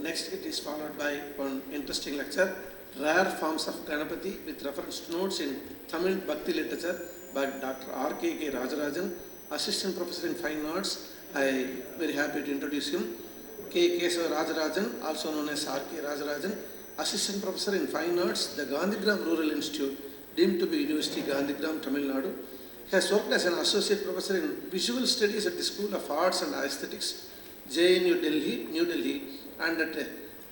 next it is followed by one interesting lecture, Rare Forms of Gaṇapati with reference to notes in Tamil Bhakti literature by Dr. R.K.K. Rajarajan, Assistant Professor in Fine Arts. I am very happy to introduce him. K. Rajarajan, also known as R.K. Rajarajan, Assistant Professor in Fine Arts, the Gandhigram Rural Institute, deemed to be University Gandhigram, Tamil Nadu. He has worked as an Associate Professor in Visual Studies at the School of Arts and Aesthetics, JNU Delhi, New Delhi, and at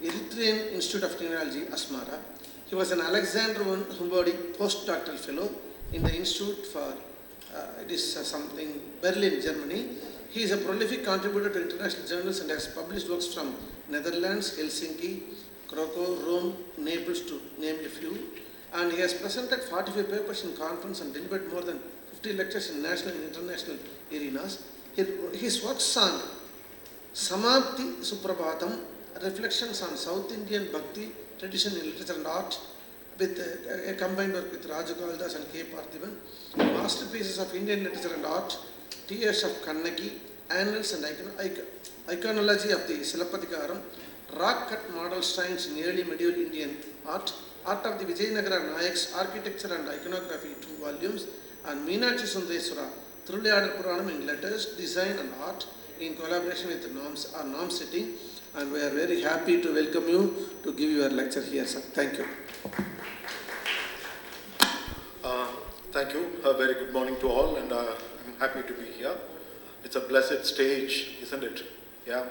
Eritrean Institute of Technology, Asmara. He was an Alexander Humboldt postdoctoral fellow in the Institute for Berlin, Germany. He is a prolific contributor to international journals and has published works from Netherlands, Helsinki, Krakow, Rome, Naples, to name a few. And he has presented 45 papers in conference and delivered more than 50 lectures in national and international arenas. His works on Samapti Suprabhatam, reflections on South Indian Bhakti tradition in literature and art, with a combined work with Rajarajan and K. Parthiban, masterpieces of Indian literature and art, Tears of Kannaki, annals and iconology of the Silappatikaram, rock-cut model shrines in early medieval Indian art, art of the Vijayanagara Nayaks, architecture and iconography, 2 volumes, and Meenakshi Sundareswara, Thiruvilayadar Puranam in letters, design and art, in collaboration with the norm setting. And we are very happy to welcome you to give your lecture here, sir. Thank you. Thank you. A very good morning to all, and I'm happy to be here. It's a blessed stage, isn't it? Yeah.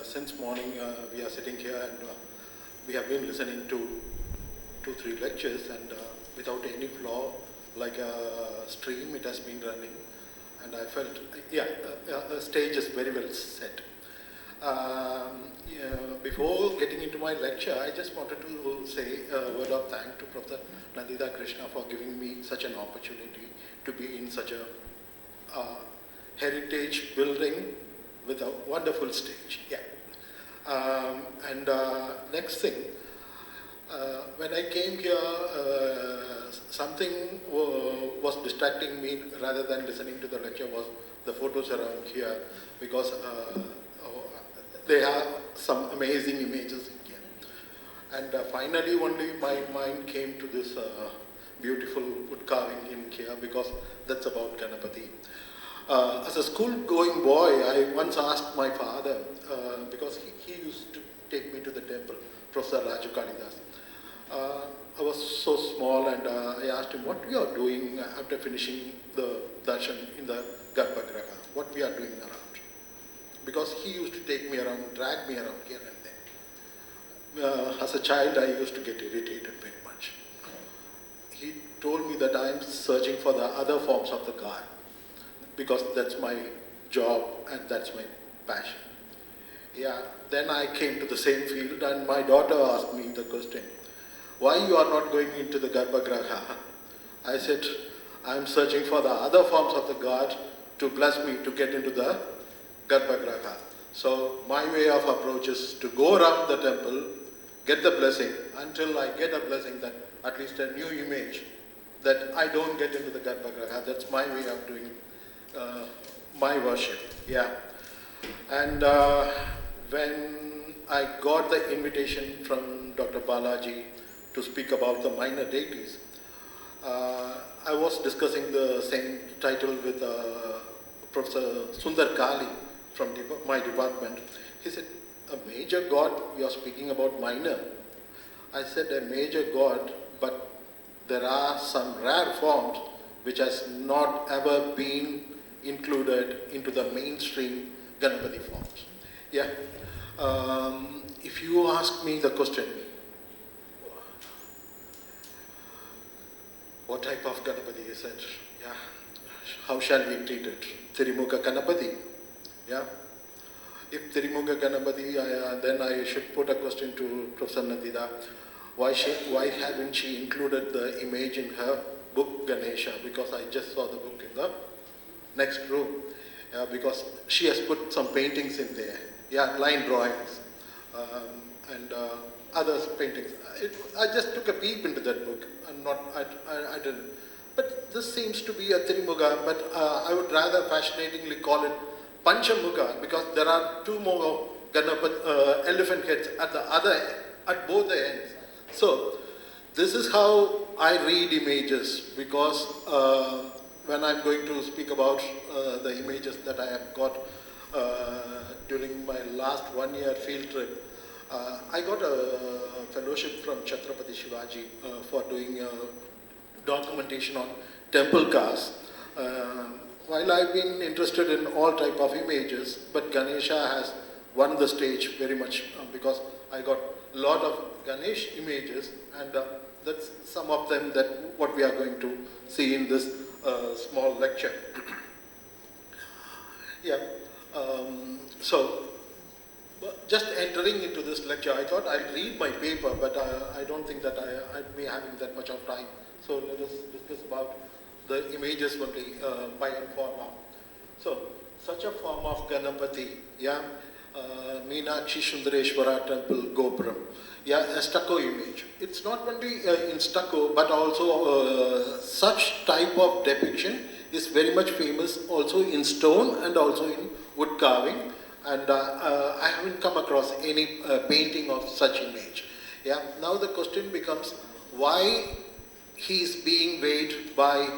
Since morning we are sitting here, and we have been listening to 2-3 lectures, and without any flaw, like a stream, it has been running. And I felt, the stage is very well set. Before getting into my lecture, I just wanted to say a word of thanks to Professor Nandita Krishna for giving me such an opportunity to be in such a heritage building with a wonderful stage. Yeah. Next thing, when I came here, something was distracting me rather than listening to the lecture was the photos around here, because there are some amazing images in here. And finally, only my mind came to this beautiful wood carving in here, because that's about Gaṇapati. As a school-going boy, I once asked my father, because he used to take me to the temple, Professor Rajarajan. I was so small, and I asked him what we are doing after finishing the darshan in the Garbhagriha, what we are doing around. Because he used to take me around, drag me around here and there. As a child, I used to get irritated very much. He told me that I am searching for the other forms of the God, because that's my job and that's my passion. Yeah. Then I came to the same field, and my daughter asked me the question, why you are not going into the Garbhagriha? I said, I am searching for the other forms of the God to bless me to get into the Garbhagriha. So my way of approach is to go around the temple, get the blessing, until I get a blessing, that at least a new image, that I don't get into the Garbhagriha. That's my way of doing my worship. Yeah. And when I got the invitation from Dr. Balaji to speak about the minor deities, I was discussing the same title with Professor Sundar Kali from my department. He said, a major god, you are speaking about minor. I said, a major god, but there are some rare forms which has not ever been included into the mainstream Gaṇapati forms. Yeah. If you ask me the question, what type of Gaṇapati is it? Yeah. How shall we treat it? Thirimukha Gaṇapati. Yeah. If Thirimukha Gaṇapati, then I should put a question to Professor Nandita. Why haven't she included the image in her book Ganesha? Because I just saw the book in the next room. Because she has put some paintings in there. Yeah, line drawings and other paintings. I just took a peep into that book. I didn't. But this seems to be a Thirimukha, but I would rather fascinatingly call it Panchamukha, because there are 2 more elephant heads at both the ends. So this is how I read images, because when I'm going to speak about the images that I have got during my last 1 year field trip, I got a fellowship from Chhatrapati Shivaji for doing documentation on temple cars. While I've been interested in all type of images, but Ganesha has won the stage very much because I got a lot of Ganesh images, and that's some of them that what we are going to see in this small lecture. Yeah. So just entering into this lecture, I thought I'd read my paper, but I don't think that I'd be having that much of time. So let us discuss about the images only by informa. So such a form of Gaṇapati, yeah, Meenakshi Sundareshwara temple Gopuram, yeah, a stucco image. It's not only in stucco, but also such type of depiction is very much famous also in stone and also in wood carving. And I haven't come across any painting of such image. Yeah. Now the question becomes, why he is being weighed by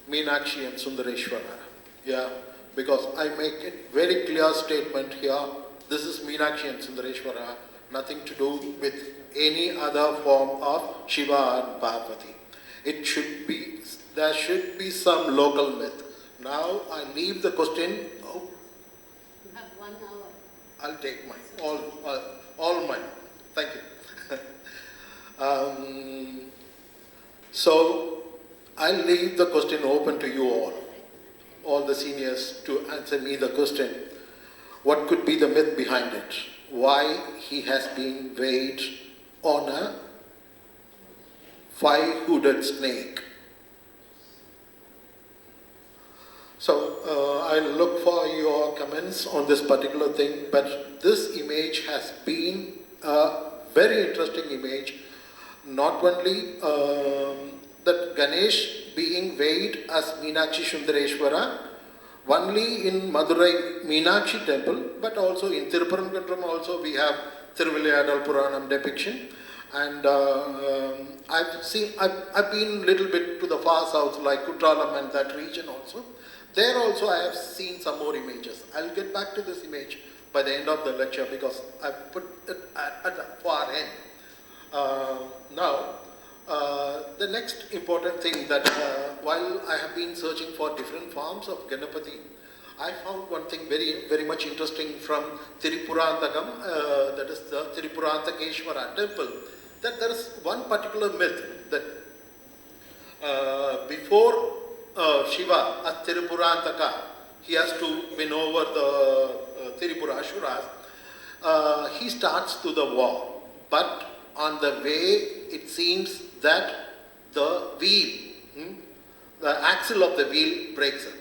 Meenakshi and Sundareshwara? Yeah, because I make a very clear statement here. This is Meenakshi and Sundareshwara, nothing to do with any other form of Shiva and Parvati. It should be, there should be some local myth. Now I leave the question. You have 1 hour. I'll take mine, all mine. Thank you. So I'll leave the question open to you all the seniors, to answer me the question. What could be the myth behind it? Why he has been weighed on a 5-hooded snake? So I'll look for your comments on this particular thing, but this image has been a very interesting image. Not only that Ganesh being weighed as Meenakshi Sundareshwara, only in Madurai Meenakshi temple, but also in Thiruparangundram also we have Thiruvilayadal Puranam depiction. And I've been a little bit to the far south, like Kutralam and that region also. There also I have seen some more images. I'll get back to this image by the end of the lecture because I put it at the far end. Now, the next important thing that while I have been searching for different forms of Gaṇapati, I found one thing very, very much interesting from Tirupurantagam, that is the Tirupurantageshwara temple, that there is one particular myth that before Shiva as Tirupurantaka, he has to win over the Tirupurasuras, he starts to the war. But on the way, it seems that the wheel, the axle of the wheel breaks up.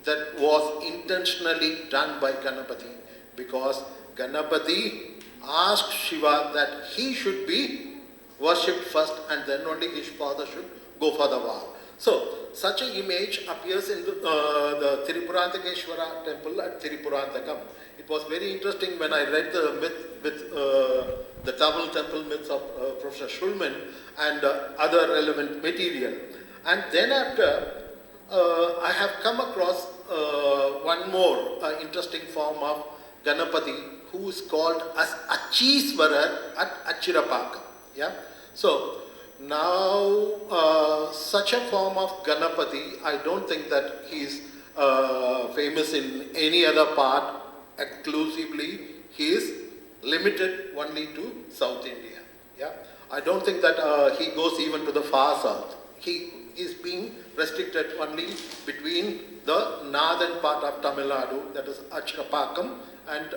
That was intentionally done by Gaṇapati, because Gaṇapati asked Shiva that he should be worshipped first and then only his father should go for the war. So, such an image appears in the Tirupurantageshwara temple at Tirupurantagam. It was very interesting when I read the myth with the Tamil temple myths of Professor Schulman and other relevant material. And then after, I have come across one more interesting form of Gaṇapati, who is called as Achhiswarar at Achirapakam. Yeah? So, now such a form of Gaṇapati, I don't think that he is famous in any other part exclusively. He is limited only to South India. Yeah? I don't think that he goes even to the far south. He is being restricted only between the northern part of Tamil Nadu, that is Achirapakam, and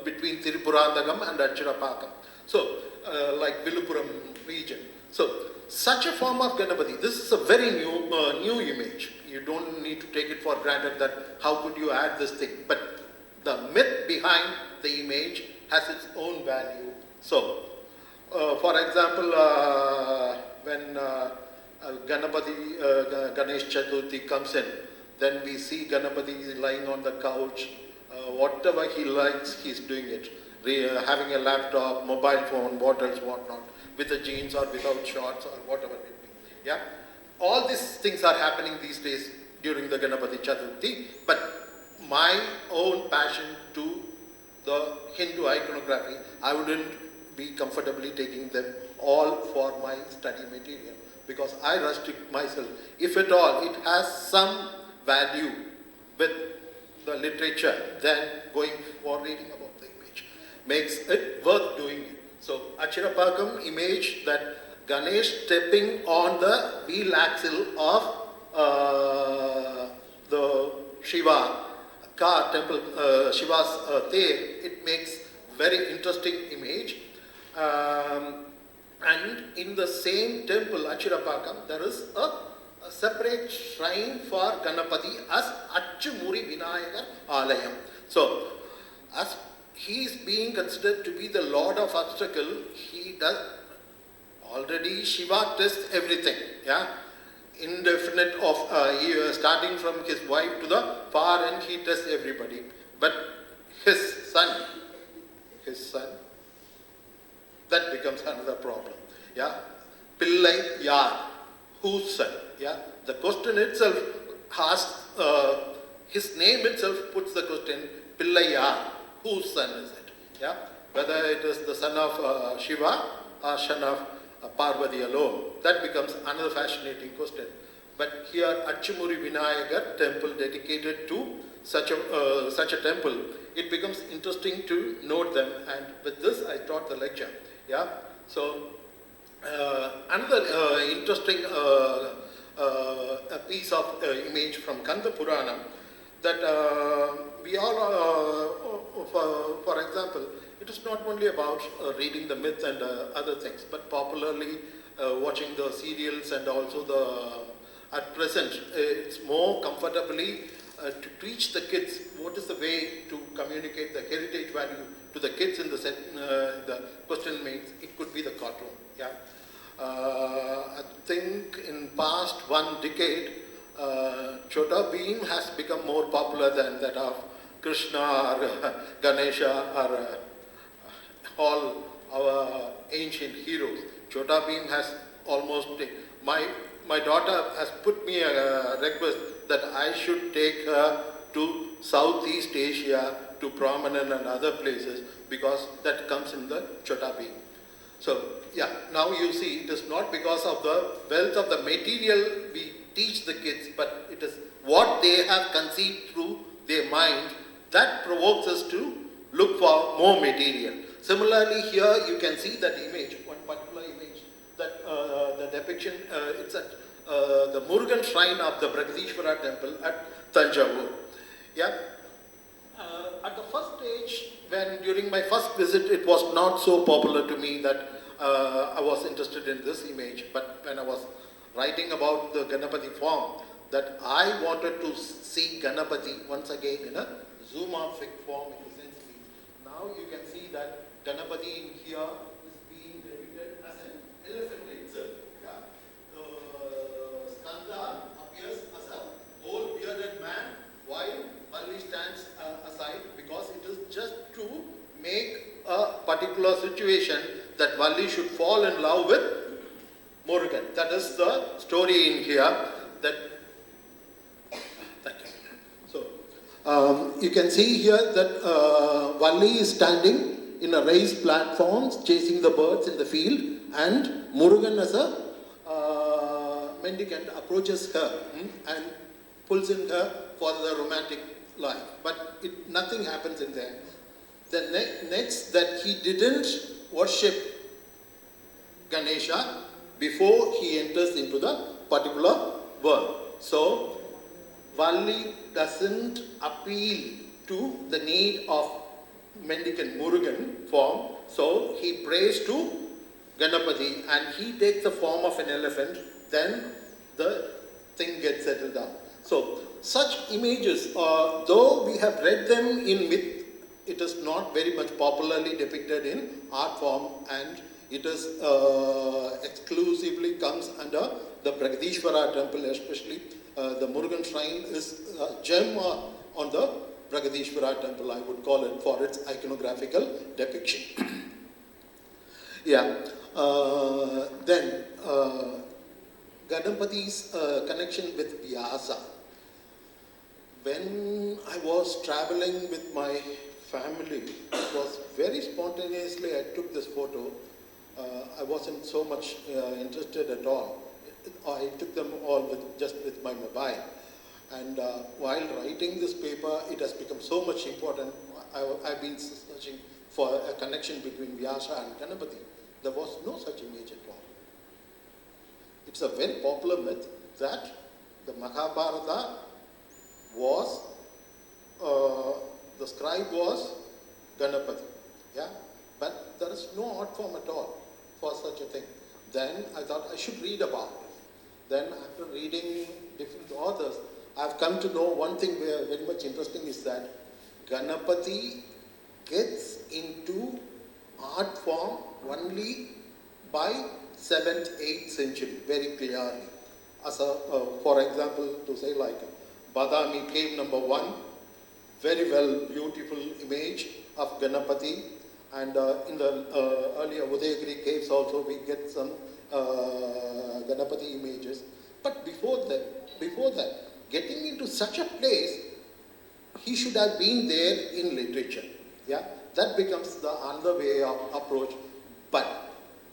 between Tirupurandagam and Achirapakam. So, like Viluppuram region. So, such a form of Gaṇapati, this is a very new image. You don't need to take it for granted that how could you add this thing. But the myth behind the image has its own value. So, for example, when Ganesh Chaturthi comes in, then we see Gaṇapati lying on the couch, whatever he likes, he's doing it. Having a laptop, mobile phone, bottles, whatnot, with the jeans or without shorts or whatever it be. Yeah, all these things are happening these days during the Gaṇapati Chaturthi. But my own passion to the Hindu iconography, I wouldn't be comfortably taking them all for my study material, because I restrict myself. If at all it has some value with the literature, then going for reading about the image makes it worth doing it. So Achirapakam image, that Ganesh stepping on the wheel axle of the Shiva car temple, Shiva's Te, it makes very interesting image. And in the same temple, Achirapakam, there is a separate shrine for Gaṇapati as Achumuri Vinayaka Alayam. So, as he is being considered to be the Lord of Obstacle, he does already Shiva tests everything. Yeah, indefinite of starting from his wife to the far end, he tests everybody. But his son, that becomes another problem. Yeah, Pillai Yar, whose son? Yeah, the question itself asks, his name itself puts the question, Pillai Yar, whose son is it? Yeah, whether it is the son of Shiva or son of Parvati alone, that becomes another fascinating question. But here, Achumuri Vinayaka temple dedicated to such a temple, it becomes interesting to note them. And with this, I taught the lecture. Yeah, so another interesting a piece of image from Kanda Puranam, that we all, for example, it is not only about reading the myth and other things, but popularly watching the serials, and also at present, it's more comfortably to teach the kids what is the way to communicate the heritage value to the kids in the question means it could be the cartoon. Yeah, I think in past one decade, Chota Bheem has become more popular than that of Krishna or Ganesha or all our ancient heroes. Chota Bheem has almost, my daughter has put me a request that I should take her to Southeast Asia, to Prominent and other places, because that comes in the Chota Bheem. So, yeah, now you see, it is not because of the wealth of the material we teach the kids, but it is what they have conceived through their mind that provokes us to look for more material. Similarly, here you can see that image, one particular image, that the depiction, it's at the Murugan shrine of the Bragadishwara temple at Tanjavur. Yeah. At the first stage, when during my first visit, it was not so popular to me that I was interested in this image. But when I was writing about the Gaṇapati form, that I wanted to see Gaṇapati once again in a zoomorphic form, in the sense means. Now you can see that Gaṇapati in here is being depicted as an elephant itself. Yeah. The skanda appears as a old bearded man, while Valli stands aside, because it is just to make a particular situation that Valli should fall in love with Murugan. That is the story in here. That, thank you. So, you can see here that Valli is standing in a raised platform, chasing the birds in the field, and Murugan as a mendicant approaches her and pulls in her for the romantic life. But nothing happens in there. The next, that he didn't worship Ganesha before he enters into the particular world. So, Valli doesn't appeal to the need of mendicant Murugan form, so he prays to Gaṇapati and he takes the form of an elephant, then the thing gets settled down. So, such images, though we have read them in myth, it is not very much popularly depicted in art form, and it is exclusively comes under the Bragadishwara temple, especially the Murugan shrine is a gem on the Pragadishwara temple, I would call it, for its iconographical depiction. Yeah. Then Gaṇapati's connection with Vyasa. When I was traveling with my family, it was very spontaneously I took this photo. I wasn't so much interested at all. I took them all just with my mobile. And while writing this paper, it has become so much important. I've been searching for a connection between Vyasa and Gaṇapati. There was no such image at all. It's a very popular myth that the Mahabharata was, the scribe was Gaṇapati. Yeah? But there is no art form at all for such a thing. Then I thought I should read about it. Then after reading different authors, I've come to know one thing very much interesting is that Gaṇapati gets into art form only by 7th, 8th century, very clearly. As a, for example, to say like Badami cave number 1, very well beautiful image of Gaṇapati, and in the earlier Udayagiri caves also we get some Gaṇapati images. But before that, getting into such a place, he should have been there in literature. Yeah, that becomes the other way of approach. But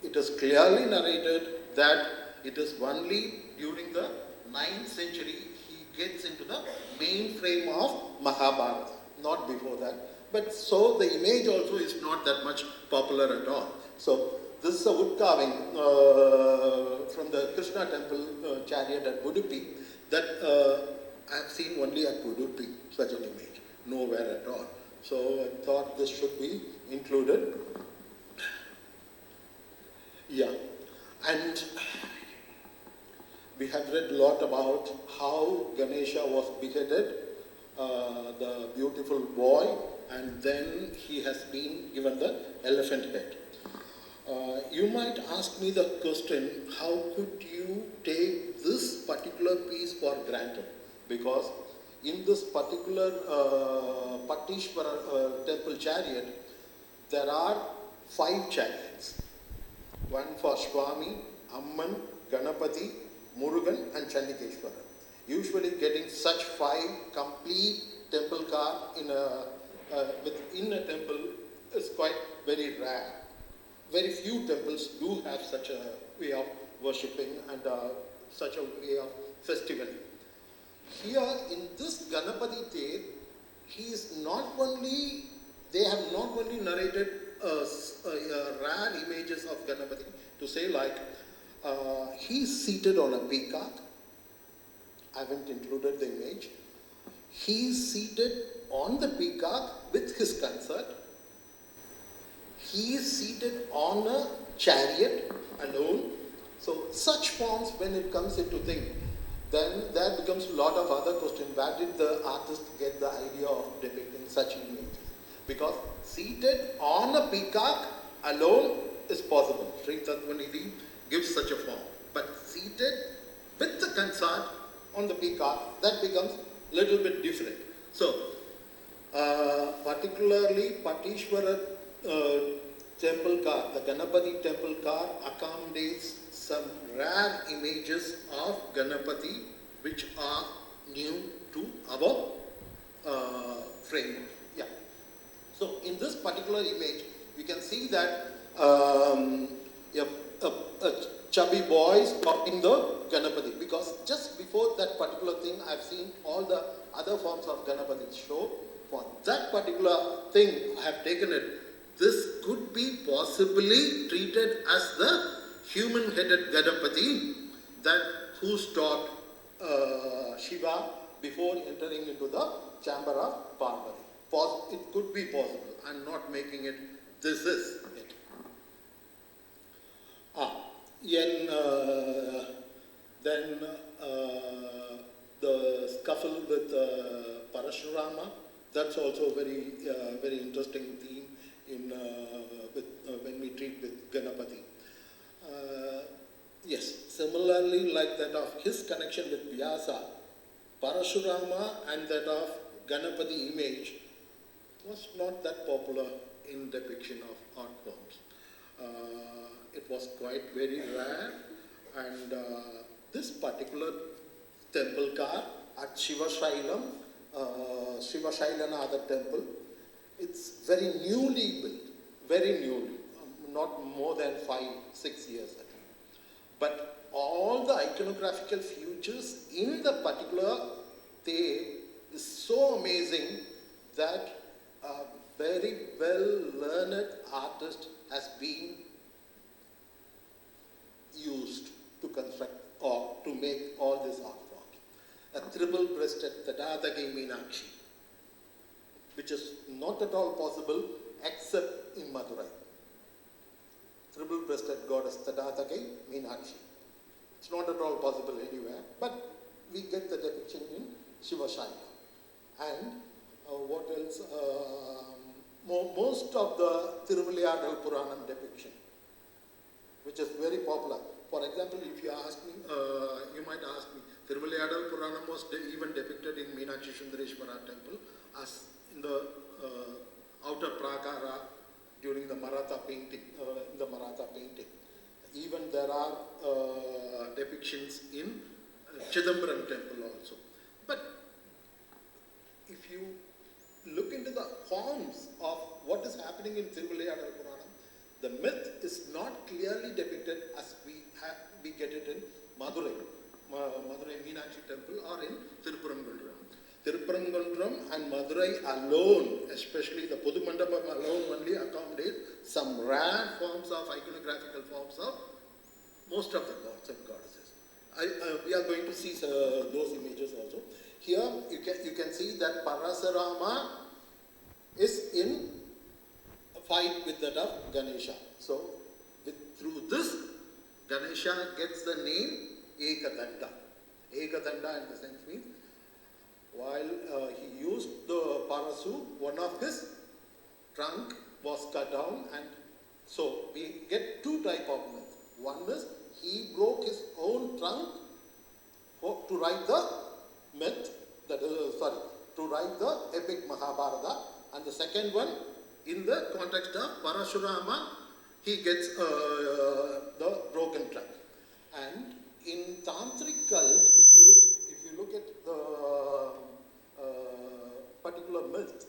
it is clearly narrated that it is only during the 9th century he gets into the main frame of Mahabharata, not before that. But so the image also is not that much popular at all. So this is a wood carving from the Krishna temple chariot at Udupi that I have seen only at Udupi, such an image, nowhere at all. So I thought this should be included. Yeah, and we have read a lot about how Ganesha was beheaded, the beautiful boy, and then he has been given the elephant head. You might ask me the question, how could you take this particular piece for granted? Because in this particular Pattishwara temple chariot, there are 5 chariots. One for Swami, Amman, Gaṇapati, Murugan and Chandikeshwara. Usually getting such 5 complete temple car within a temple is quite very rare. Very few temples do have such a way of worshipping and such a way of festival. Here in this Gaṇapati Ter, they have not only narrated rare images of Gaṇapati, to say like, he's seated on a peacock. I haven't included the image. He's seated on the peacock with his consort. He is seated on a chariot alone. So such forms, when it comes into thing, then there becomes a lot of other questions. Where did the artist get the idea of depicting such images? Because seated on a peacock alone is possible. Sri Tattvanidhi gives such a form. But seated with the consort on the peacock, that becomes a little bit different. So, particularly Pattishwara temple car, the Gaṇapati temple car accommodates some rare images of Gaṇapati which are new to our framework. Yeah. So in this particular image, you can see that a chubby boy is talking the Gaṇapati, because just before that particular thing, I've seen all the other forms of Gaṇapati show. For that particular thing, I have taken it. This could be possibly treated as the human-headed Gaṇapati who taught Shiva before entering into the chamber of Parvati. It could be possible. I'm not making it. This is it. Then the scuffle with Parashurama. That's also a very interesting theme when we treat with Gaṇapati. Yes, similarly like that of his connection with Vyasa, Parashurama and that of Gaṇapati image was not that popular in depiction of art forms. It was quite very rare, and this particular temple car at Shivashailam, Shivashailanatha temple, it's very newly built, very newly, not more than 5-6 years ago. But all the iconographical features in the particular day is so amazing that a very well learned artist has been used to construct or to make all this art forms. A triple-breasted Tadatake Meenakshi, which is not at all possible except in Madurai. Triple-breasted goddess Tadatake Meenakshi. It's not at all possible anywhere, but we get the depiction in Shivashailam. And what else? Most of the Tiruvilayadal Puranam depiction, which is very popular. For example, if you ask me, you might ask me, Tiruvilayadal Puranam was even depicted in Meenakshi Sundareshwara temple as in the outer prakara during the Maratha painting. Even there are depictions in Chidambaram temple also. But if you look into the forms of what is happening in Tiruvilayadal Puranam, the myth is not clearly depicted as we get it in Madurai Meenakshi temple or in Tirupurangundram. Tirupurangundram and Madurai alone, especially the Pudumandapam alone, only accommodate some rare forms of iconographical forms of most of the gods and goddesses. We are going to see those images also. Here you can see that Parasurama is in a fight with that of Ganesha. So through this, Ganesha gets the name Ekadanda. Ekadanda in the sense means while he used the Parasu, one of his trunk was cut down, and so we get two types of myth. One is he broke his own trunk to write the myth, to write the epic Mahabharata, and the second one, in the context of Parashurama, he gets the broken trunk. And in Tantric cult, if you look at the particular myth,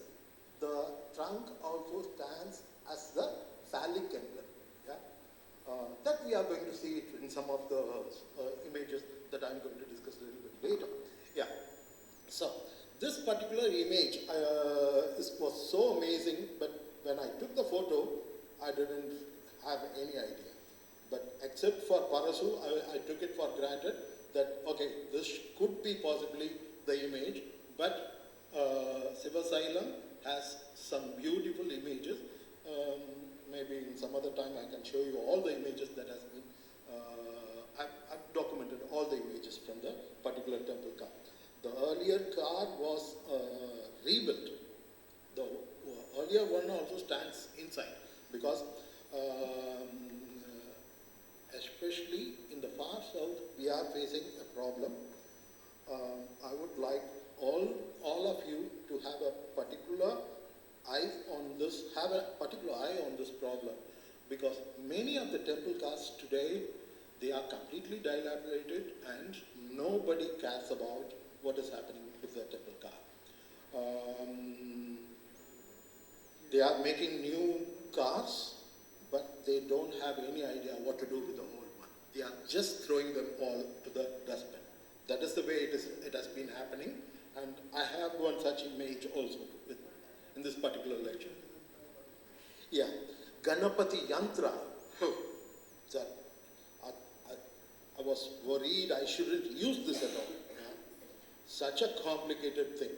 the trunk also stands as the phallic emblem. Yeah? That we are going to see it in some of the images that I'm going to discuss a little bit later. Yeah. So this particular image was so amazing, but when I took the photo, I didn't have any idea. But except for Parasu, I took it for granted that, okay, this could be possibly the image, but Sivasailam has some beautiful images. Maybe in some other time I can show you all the images that has been, I've documented all the images from the particular temple car. The earlier car was rebuilt. The earlier one also stands inside because especially in the far south, we are facing a problem. I would like all of you to have a particular eye on this, problem, because many of the temple cars today, they are completely dilapidated and nobody cares about what is happening with the temple car. They are making new cars, but they don't have any idea what to do with the old one. They are just throwing them all to the dustbin. That is the way it has been happening, and I have one such image also in this particular lecture. Yeah, Gaṇapati Yantra. I was worried I shouldn't use this at all. Yeah? Such a complicated thing.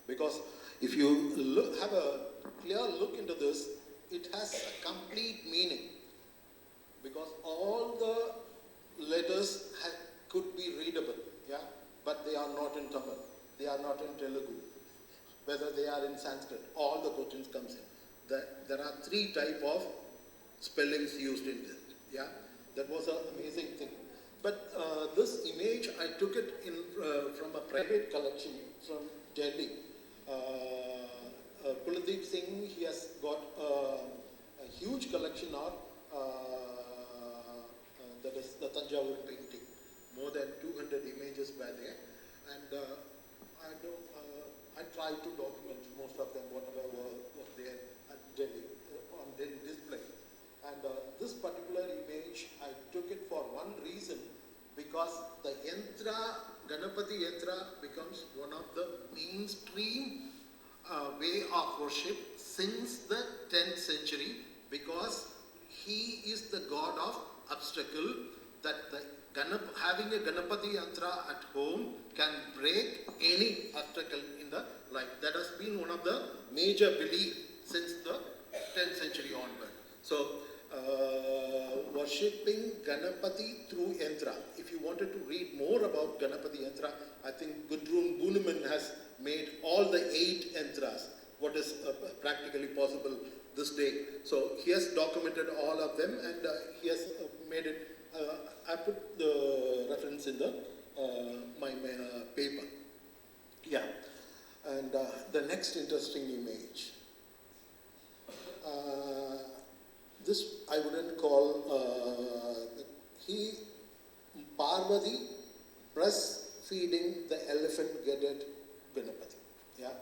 Because if you have a clear look into this, it has a complete meaning. Because all the letters could be readable, yeah, but they are not in Tamil, they are not in Telugu. Whether they are in Sanskrit, all the questions comes in. There are 3 types of spellings used in this. Yeah, that was an amazing thing. But this image, I took it from a private collection from Delhi. Kuladeep Singh, he has got a huge collection of that is the Tanjavur painting. More than 200 images were there, and I tried to document most of them, whatever was there at Delhi on Delhi display. And this particular image, I took it for one reason, because the yantra, Gaṇapati yantra, becomes one of the mainstream way of worship since the 10th century, because he is the god of obstacle, that the having a Gaṇapati yantra at home can break any obstacle in the life. That has been one of the major beliefs since the 10th century onward. So, worshipping Gaṇapati through yantra. If you wanted to read more about Gaṇapati yantra, I think Gudrun Buneman has made all the 8 yantras, what is practically possible this day. So he has documented all of them, and he has made it. I put the reference in the my paper. Yeah, and the next interesting image. This I wouldn't call. Parvati breastfeeding the elephant-headed Gaṇapati. Yeah.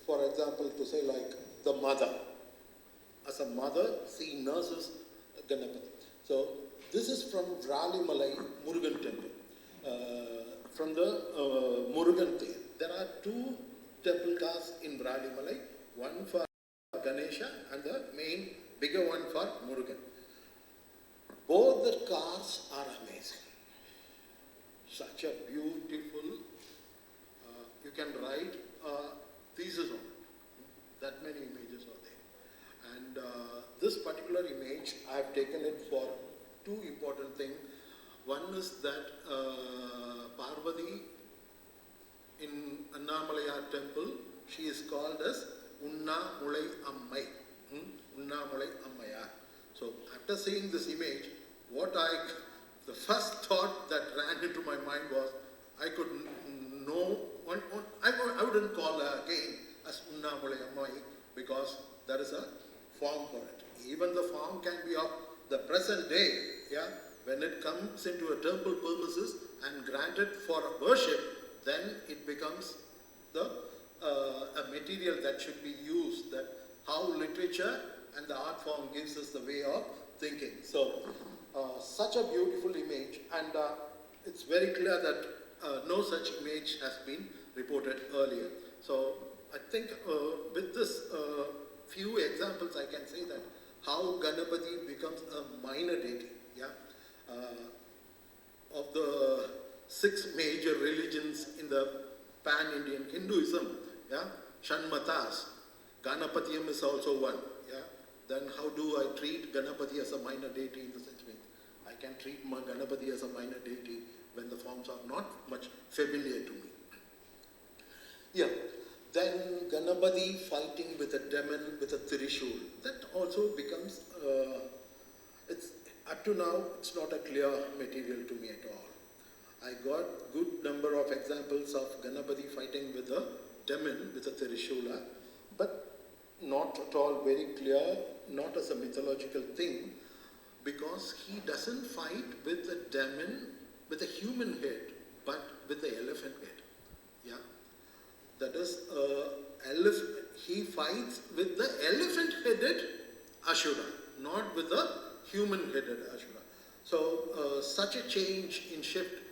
For example, to say like the mother, as a mother, she nurses Gaṇapati. So this is from Vralimalai Murugan temple. From the Murugan There. There are 2 temple cars in Vralimalai, one for Ganesha and the main bigger one for Murugan. Both the cars are amazing. Such a beautiful, you can write a thesis on it. That many images are there. And this particular image, I have taken it for 2 important things. One is that Parvati in Annamalaya temple, she is called as Unna Mulai Ammai. Unna Mulai Ammaya. So after seeing this image, the first thought that ran into my mind was, I could know, I wouldn't call her again as Unna Mulai Ammai, because there is a form for it. Even the form can be of the present day, yeah. When it comes into a temple purposes and granted for worship, then it becomes a material that should be used, that how literature and the art form gives us the way of thinking. So, such a beautiful image, and it's very clear that no such image has been reported earlier. So, I think with this few examples, I can say that how Gaṇapati becomes a minor deity. Yeah, of the 6 major religions in the pan-Indian Hinduism, yeah, Shanmatas, Gaṇapatiyam is also one. Yeah, then how do I treat Gaṇapati as a minor deity in the sense means I can treat my Gaṇapati as a minor deity when the forms are not much familiar to me. Yeah. Then Gaṇapati fighting with a demon with a Trishul, that also becomes, it's up to now, it's not a clear material to me at all. I got good number of examples of Gaṇapati fighting with a demon with a Trishula, but not at all very clear, not as a mythological thing, because he doesn't fight with a demon with a human head, but with the elephant head. Yeah. That is, he fights with the elephant-headed Ashura, not with the human-headed Ashura. So, such a change in shift,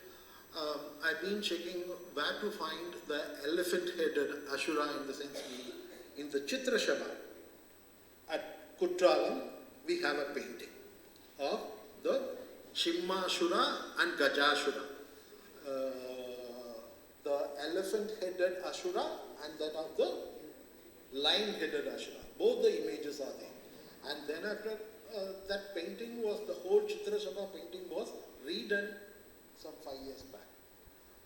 I've been checking where to find the elephant-headed Ashura in the sense in the Chitra Shabha at Kutralam, we have a painting of the Shimmashura and Gajashura. The elephant-headed Ashura and that of the lion-headed Ashura. Both the images are there. And then after that painting was, the whole Chitra Shabha painting was redone some 5 years back.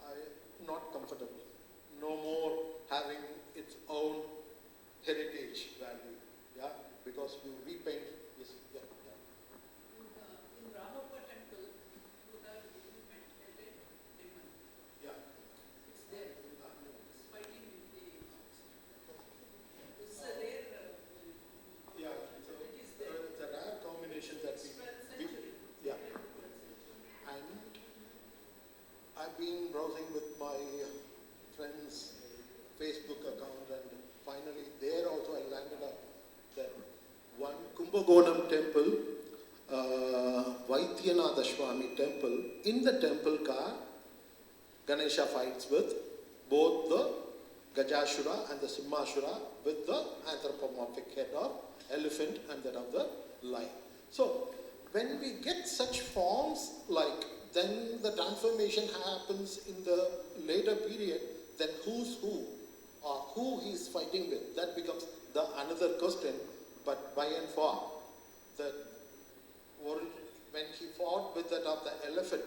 I'm not comfortable. No more having its own heritage value. Yeah, because you repaint this. Yeah, yeah. In Ramappa temple, you have elephant-headed demon. Yeah. It's there. been browsing with my friend's Facebook account, and finally there also I landed up that one Kumbakonam temple, Vaidyanatha Swami temple. In the temple car, Ganesha fights with both the Gajashura and the Simhashura with the anthropomorphic head of elephant and that of the lion. So when we get such forms like, then the transformation happens in the later period, then who's who or who he's fighting with, that becomes the another question. But by and far, that when he fought with that of the elephant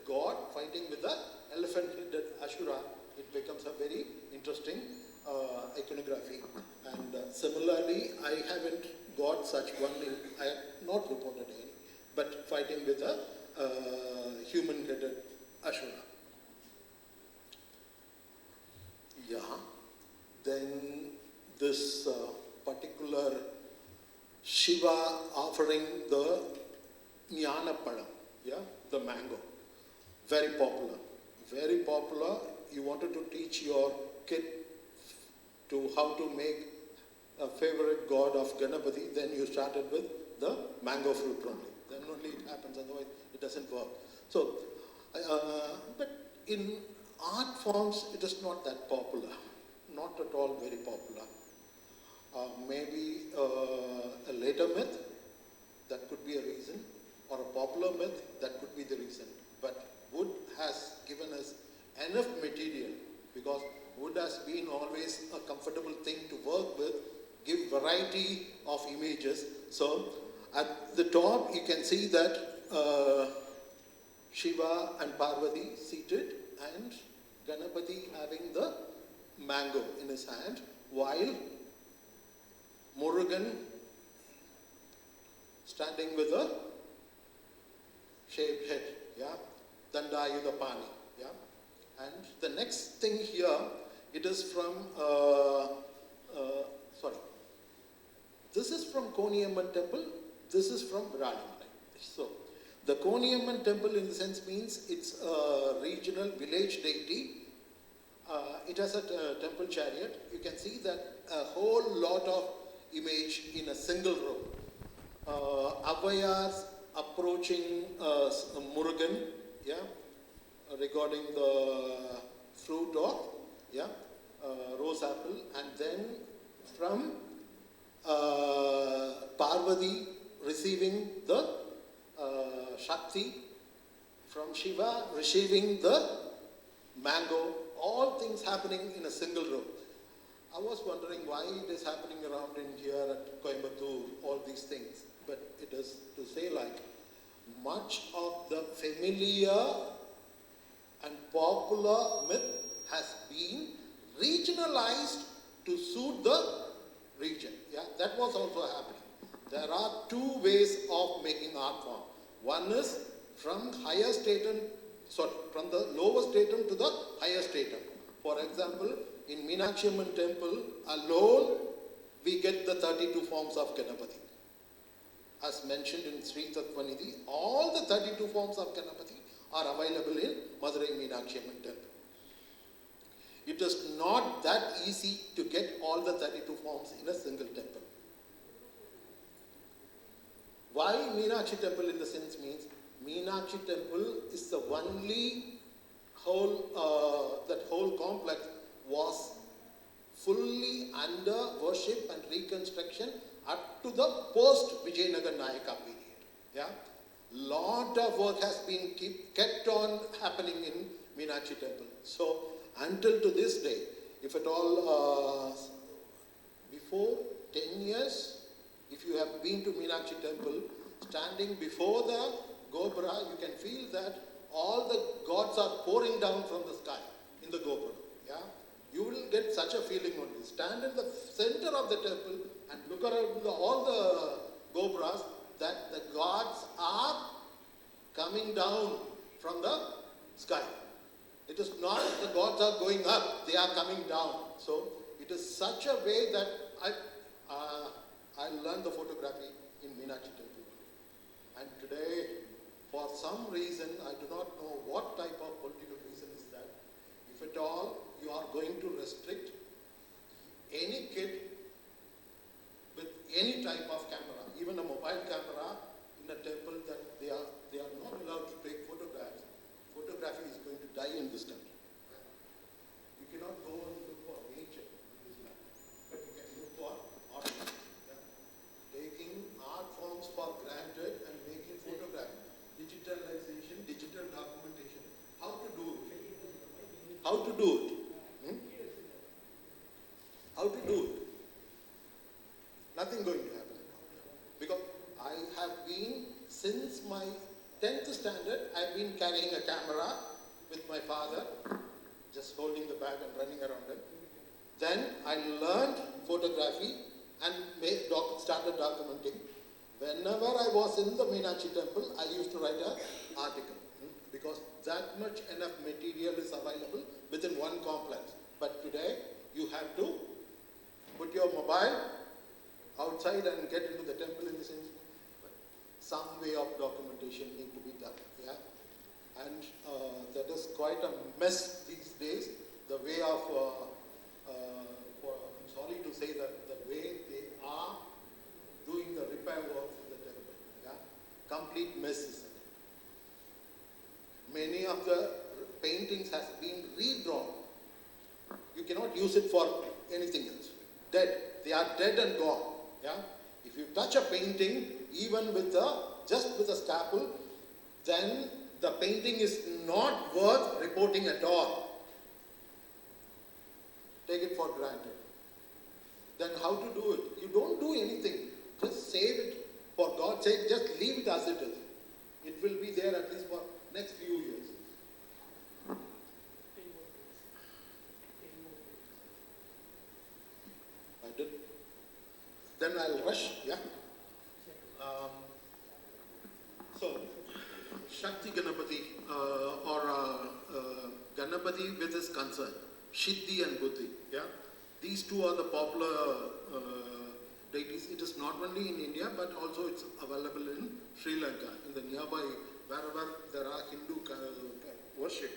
god fighting with the elephant-headed Ashura, it becomes a very interesting iconography. And similarly, I haven't got such one, I have not reported any, but fighting with a human-headed Ashura. Yeah. Then this particular Shiva offering the Jnanapalam, yeah, the mango. Very popular. Very popular. You wanted to teach your kid to how to make a favorite god of Gaṇapati, then you started with the mango fruit only. Then only it happens, otherwise it doesn't work. So, but in art forms, it is not that popular. Not at all very popular. Maybe a later myth, that could be a reason, or a popular myth, that could be the reason. But wood has given us enough material, because wood has been always a comfortable thing to work with, give variety of images. So at the top you can see that Shiva and Parvati seated and Gaṇapati having the mango in his hand, while Murugan standing with a shaved head, yeah, Dandayudapani, yeah. And the next thing here, it is from, this is from Koniyamman temple, this is from Virajamalai. So, the Koniyamman temple in the sense means it's a regional village deity. It has a temple chariot. You can see that a whole lot of image in a single row. Avayas approaching Murugan, yeah, regarding the fruit of, yeah, rose apple, and then from Parvati receiving the Shakti, from Shiva receiving the mango, all things happening in a single row. I was wondering why it is happening around in here at Coimbatore, all these things. But it is to say like, much of the familiar and popular myth has been regionalized to suit the region. Yeah, that was also happening. There are two ways of making art form. One is from higher stratum, from the lower stratum to the higher stratum. For example, in Meenakshi Amman temple alone, we get the 32 forms of Gaṇapati. As mentioned in Sri Tattvanidhi, all the 32 forms of Gaṇapati are available in Madurai Meenakshi Amman temple. It is not that easy to get all the 32 forms in a single temple. Why Meenakshi temple in the sense means, Meenakshi temple is the only whole, that whole complex was fully under worship and reconstruction up to the post-Vijayanagar Nayaka period. Yeah? Lot of work has been kept on happening in Meenakshi temple. So, until to this day, if at all, before 10 years, if you have been to Meenakshi temple, standing before the Gopura, you can feel that all the gods are pouring down from the sky in the Gopura. Yeah? You will get such a feeling only. Stand in the center of the temple and look around all the Gopuras, that the gods are coming down from the sky. It is not the gods are going up, they are coming down. So it is such a way that I learned the photography in Meenakshi temple. And today, for for some reason, I do not know what type of political reason is that, if at all you are going to restrict any kid with any type of camera, even a mobile camera in a temple, that they are not allowed to take photographs. Photography is going to die in this country. You cannot go and look for nature in this land, but you can look for art. Yeah? Taking art forms for granted and making photography. Digitalization, digital documentation. How to do it? How to do it? How to do it? Nothing going to happen. Because I have been, since my 10th standard, I've been carrying a camera with my father, just holding the bag and running around it. Then I learned photography and started documenting. Whenever I was in the Meenakshi temple, I used to write an article, because that much enough material is available within one complex. But today, you have to put your mobile outside and get into the temple in the sense. Some way of documentation need to be done. Yeah? And that is quite a mess these days. The way of, I'm sorry to say that the way they are doing the repair work in the temple. Yeah? Complete mess is in it. Many of the paintings has been redrawn. You cannot use it for anything else. Dead. They are dead and gone. Yeah? If you touch a painting, even with just with a scalpel, then the painting is not worth reporting at all. Take it for granted. Then how to do it? You don't do anything. Just save it for God's sake. Just leave it as it is. It will be there at least for next few years. I did. Then I'll rush. Yeah. So, Shakti Gaṇapati or Gaṇapati with his concern, Siddhi and Buddhi. Yeah, these two are the popular deities. It is not only in India, but also it's available in Sri Lanka, in the nearby, wherever there are Hindu worship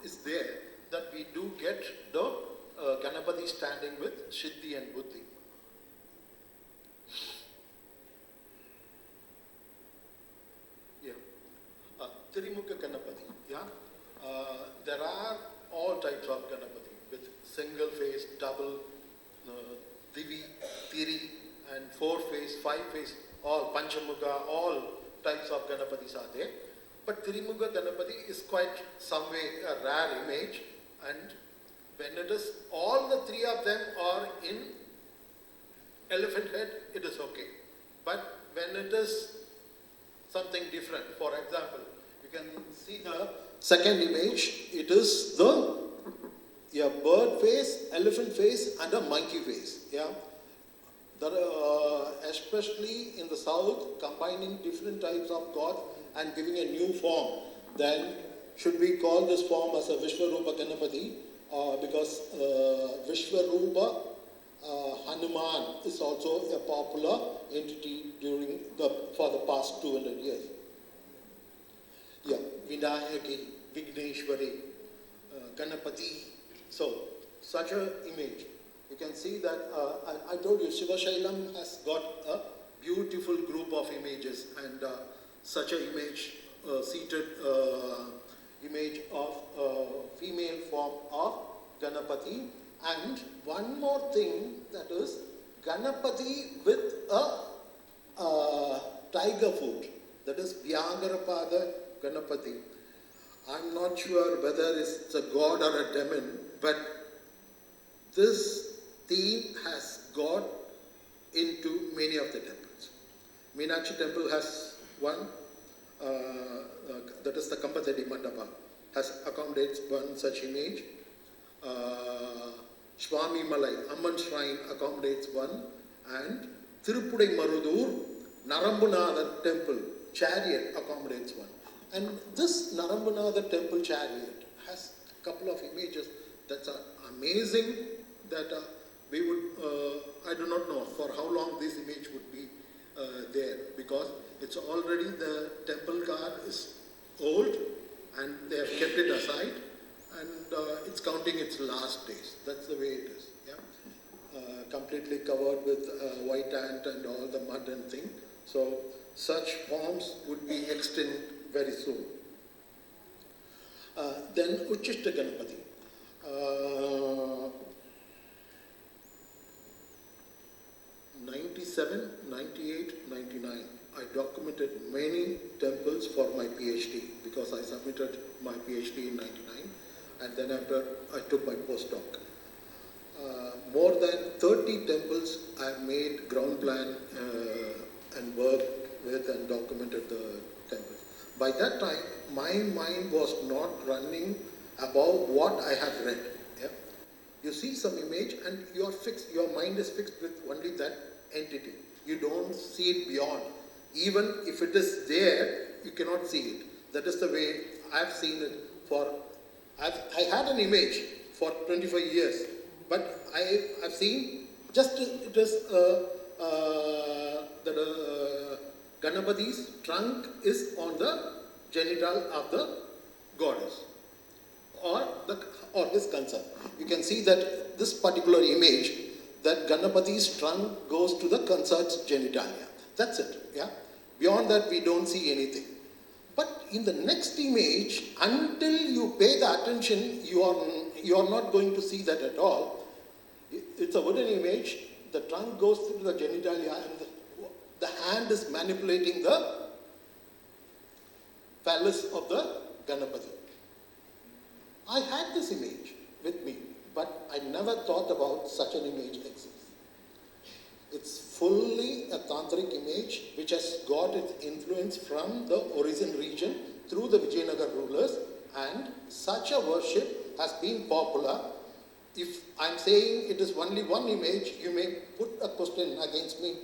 is there, that we do get the Gaṇapati standing with Siddhi and Buddhi. Yeah. Tirimukha Gaṇapati. Yeah. There are all types of Gaṇapati with single face, double, Divi, Tiri, and 4-face, 5-face, all Panchamukha, all types of Gaṇapatis are there. But Tirimukha Gaṇapati is quite some way a rare image, and when it is, all the three of them are in elephant head, it is okay. But when it is something different, for example, you can see the second image, it is the bird face, elephant face, and a monkey face. Yeah, especially in the south, combining different types of gods and giving a new form. Then should we call this form as a Vishwarupa Gaṇapati? Because Vishwarupa Hanuman is also a popular entity for the past 200 years. Yeah, Vinayaki, Vigneshwari, Gaṇapati. So, such an image. You can see that, I told you, Shivashailam has got a beautiful group of images, and such an image, seated image of female form of Gaṇapati. And one more thing, that is Gaṇapati with a tiger foot, that is Vyagharapada Gaṇapati. I'm not sure whether it's a god or a demon, but this theme has got into many of the temples. Meenakshi temple has one, that is the Kampatadi Mandapa, accommodates one such image. Swami Malai, Amman Shrine accommodates one, and Tirupudai Marudur, Narambunatha temple, chariot accommodates one. And this Narambunatha temple chariot has a couple of images that are amazing, that we would, I do not know for how long this image would be there, because it's already, the temple guard is old, and they have kept it aside, and it's counting its last days. That's the way it is. Yeah, completely covered with white ant and all the mud and thing. So such forms would be extinct very soon. Then Uchishta Gaṇapati. 97, 98, 99. I documented many temples for my PhD because I submitted my PhD in 99, and then after I took my postdoc. More than 30 temples I have made ground plan and worked with and documented the temples. By that time, my mind was not running above what I have read. Yeah? You see some image and you are fixed, your mind is fixed with only that entity. You don't see it beyond. Even if it is there, you cannot see it. That is the way I've seen it for, I had an image for 25 years, but I've seen just, it is the Gaṇapati's trunk is on the genital of the goddess or his concern. You can see that this particular image, that Gaṇapati's trunk goes to the consort's genitalia. That's it. Yeah. Beyond that, we don't see anything. But in the next image, until you pay the attention, you are not going to see that at all. It's a wooden image. The trunk goes through the genitalia, and the hand is manipulating the phallus of the Gaṇapati. I had this image with me, but I never thought about such an image exists. It's fully a tantric image which has got its influence from the Orison region through the Vijayanagar rulers, and such a worship has been popular. If I'm saying it is only one image, you may put a question against me,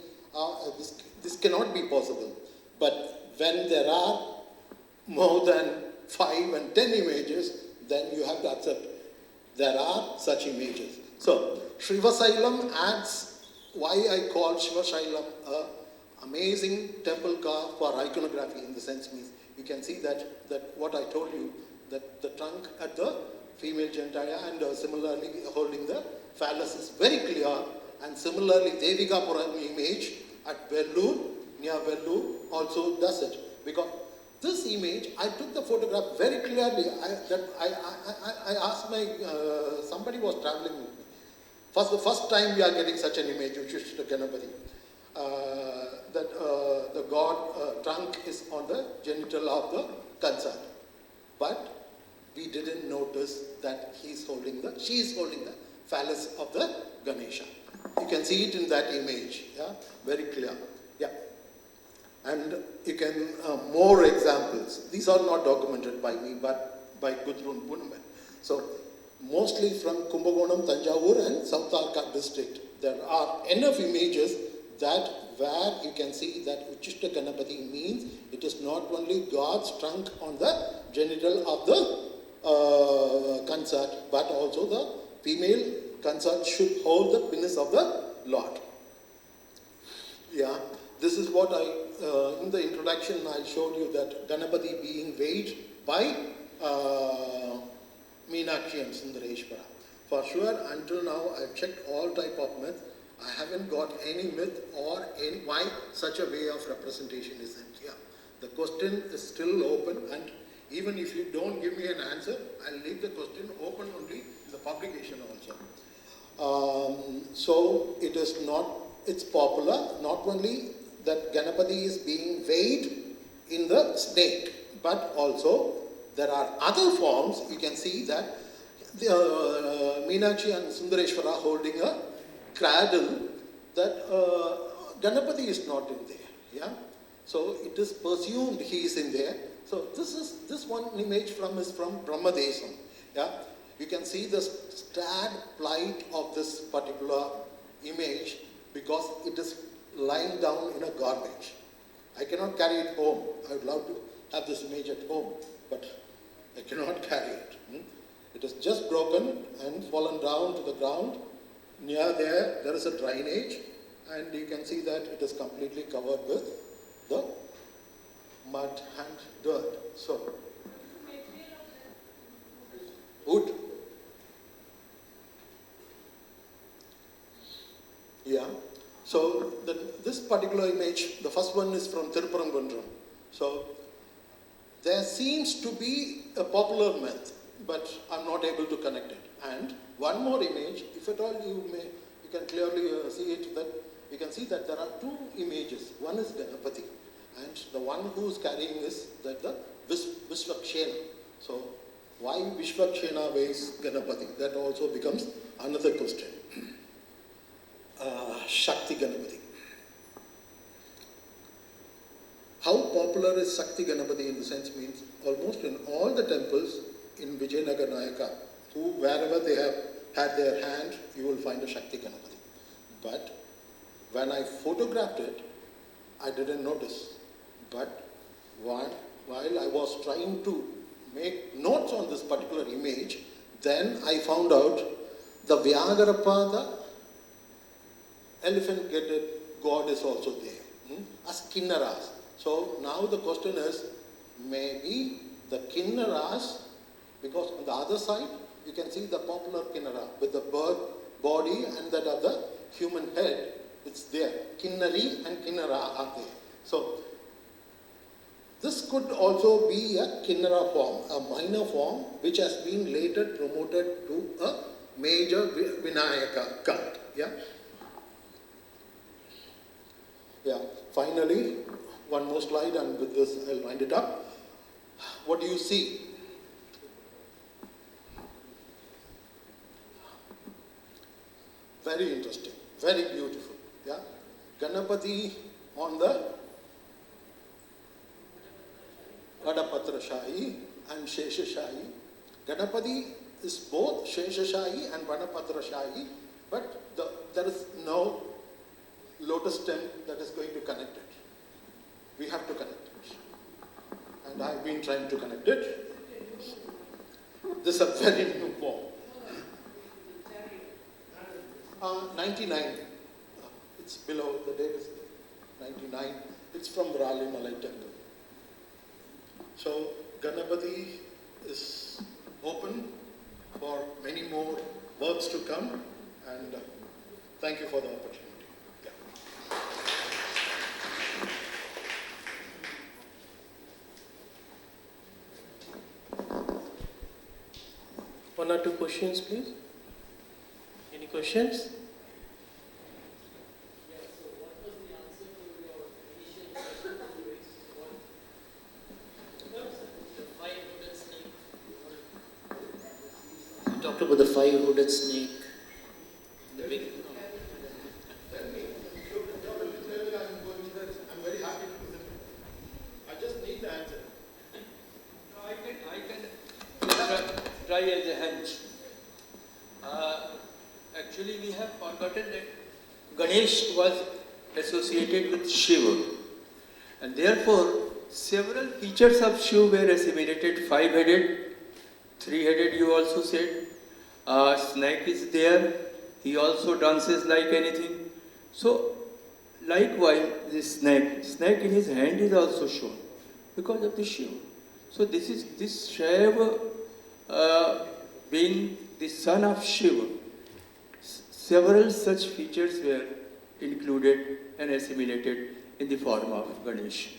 this cannot be possible. But when there are more than 5 and 10 images, then you have to accept there are such images. So, Srivasailam adds why I call Shivashailam an amazing temple car for iconography, in the sense means you can see that what I told you, that the trunk at the female genitalia and similarly holding the phallus is very clear, and similarly Devikapuram image at Vellur, near Vellur also does it, because this image, I took the photograph very clearly. I asked my, somebody was traveling with me. The first time we are getting such an image, which is the Gaṇapati, that the god trunk is on the genital of the consort. But we didn't notice that she is holding the phallus of the Ganesha. You can see it in that image, yeah, very clear. Yeah. And you can, more examples. These are not documented by me, but by Gudrun Bunman. So, mostly from Kumbakonam, Tanjavur and South Arcot district, there are enough images that where you can see that Uchishta Gaṇapati means it is not only God's trunk on the genital of the consort, but also the female consort should hold the penis of the Lord. Yeah, this is what in the introduction I showed you, that Gaṇapati being weighed by Meenakshi and Sundareshwara. For sure, until now, I've checked all type of myths. I haven't got any myth or any why such a way of representation isn't here. The question is still open, and even if you don't give me an answer, I'll leave the question open only in the publication also. So it is not, it's popular, not only that Gaṇapati is being weighed in the snake, but also there are other forms. You can see that Meenakshi and Sundareshwara holding a cradle, that Gaṇapati is not in there. Yeah, so it is presumed he is in there. So this one image is from Brahmadesam. Yeah, you can see the sad plight of this particular image because it is lying down in a garbage. I cannot carry it home. I would love to have this image at home, but I cannot carry it. It is just broken and fallen down to the ground. Near there is a drainage, and you can see that it is completely covered with the mud and dirt. So, wood. Yeah. So this particular image, the first one is from Tirupparamkundram. So there seems to be a popular myth, but I'm not able to connect it. And one more image, if at all you can clearly see it, that you can see that there are two images. One is Gaṇapati, and the one who's carrying is that the Vishwakshena. So why Vishwakshena weighs Gaṇapati? That also becomes another question. Shakti Gaṇapati. How popular is Shakti Gaṇapati in the sense means almost in all the temples in Vijayanagar Nayaka, wherever they have had their hand, you will find a Shakti Gaṇapati. But when I photographed it, I didn't notice. But while I was trying to make notes on this particular image, then I found out the Vyagarapada elephant-headed god is also there, as Kinnaras. So now the question is, maybe the Kinnaras, because on the other side, you can see the popular Kinnara with the bird body and that other human head, it's there. Kinnari and Kinnara are there. So this could also be a Kinnara form, a minor form, which has been later promoted to a major Vinayaka cult. Yeah. Yeah. Finally, one more slide, and with this I'll wind it up. What do you see? Very interesting, very beautiful. Yeah. Gaṇapati on the Vadapatrashahi and Sheshashahi. Gaṇapati is both Sheshashahi and Vadapatrashahi, but there is no lotus stem that is going to connect it. We have to connect it. And I've been trying to connect it. This is a very new form. 99. It's below, the date is 99. It's from Raleigh Malai Temple. So Gaṇapati is open for many more works to come, and thank you for the opportunity. One or two questions, please. Any questions? You talked about the five-hooded snake. The big. I'm very happy to present it. I just need the answer. I can try as a hunch. Actually, we have forgotten that Ganesh was associated with Shiva, and therefore several features of Shiva were assimilated. Five-headed, three-headed. You also said snake is there. He also dances like anything. So, likewise, this snake in his hand is also shown because of the Shiva. So this Shiva being the son of Shiva, several such features were included and assimilated in the form of Ganesh.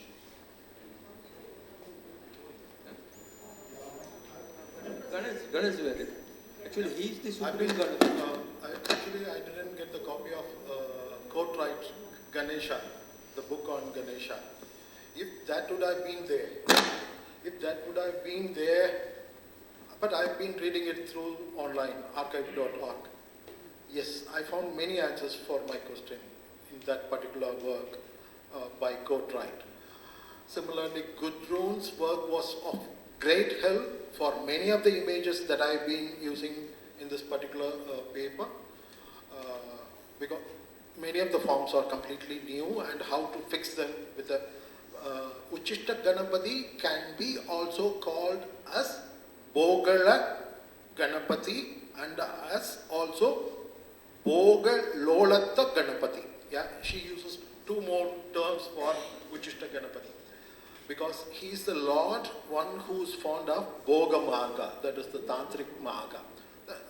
Ganesh is very. Actually, he is the supreme God. I didn't get the copy of Courtright Ganesha, the book on Ganesha. If that would have been there, but I've been reading it through online, archive.org. Yes, I found many answers for my question in that particular work by Courtright. Similarly, Gudrun's work was of great help for many of the images that I've been using in this particular paper, because many of the forms are completely new, and how to fix them with the Uchishta Gaṇapati can be also called as Bogala Gaṇapati and as also Bogalolatta Gaṇapati. Yeah, she uses two more terms for Uchishta Gaṇapati. because he is the Lord, one who's fond of Bhoga Marga, that is the Tantric Marga.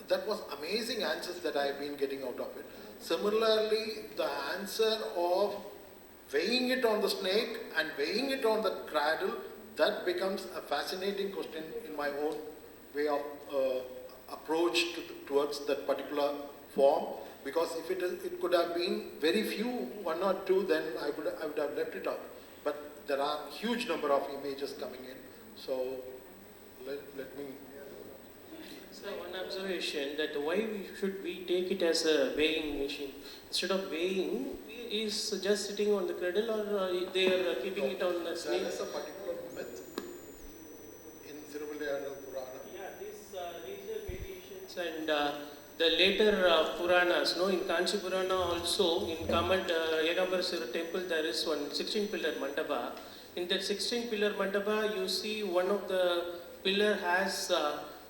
That was amazing answers that I've been getting out of it. Similarly, the answer of weighing it on the snake and weighing it on the cradle, that becomes a fascinating question in my own way of approach towards that particular form. Because if it could have been very few, one or two, then I would have left it out. But there are huge number of images coming in. So let me. So one observation that why should we take it as a weighing machine instead of weighing? Is just sitting on the cradle, or they are keeping it on the snake? There is a particular myth in Thiruvillayar Purana. Yeah, these regional variations and the later Puranas, no, in Kanchi Purana also, in Yegambarasura temple, there is one 16-pillar mandapa. In that 16-pillar mandapa, you see one of the pillar has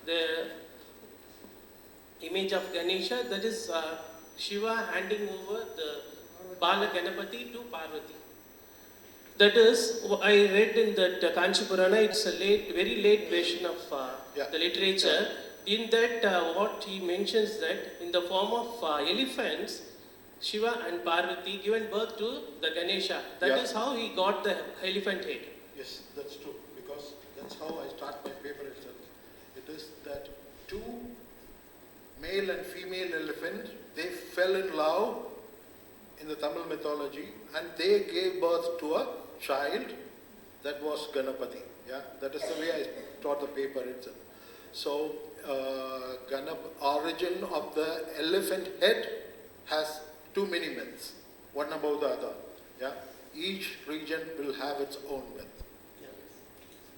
the image of Ganesha, that is Shiva handing over the Bala Gaṇapati to Parvati. That is, I read in that Kanchi Purana, it's a very late version of the literature. In that, what he mentions that in the form of elephants, Shiva and Parvati given birth to the Ganesha. That is how he got the elephant head. Yes, that's true, because that's how I start my paper itself. It is that two male and female elephants, they fell in love in the Tamil mythology, and they gave birth to a child that was Gaṇapati. Yeah, that is the way I taught the paper itself. So, origin of the elephant head has too many myths, one above the other. Yeah, each region will have its own myth.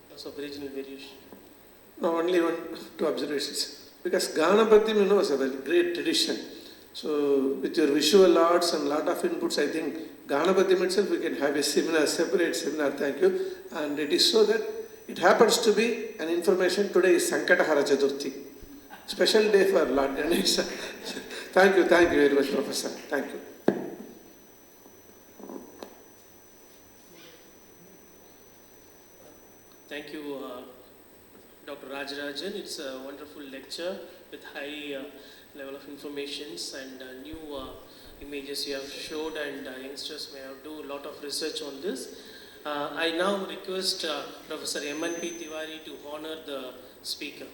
Because of regional variation. No, only two observations. Because Gaṇapati, was a very great tradition. So, with your visual arts and lot of inputs, I think Gaṇapati itself we can have a seminar, separate seminar. Thank you. And it is so that it happens to be an information. Today is Sankatahara Chaturthi, special day for Lord Ganesha. Thank you very much, Professor. Thank you. Thank you, Dr. Rajarajan. It's a wonderful lecture with high level of informations and new images you have showed, and youngsters may have do a lot of research on this. I now request Professor M.N.P. Tiwari to honor the speaker.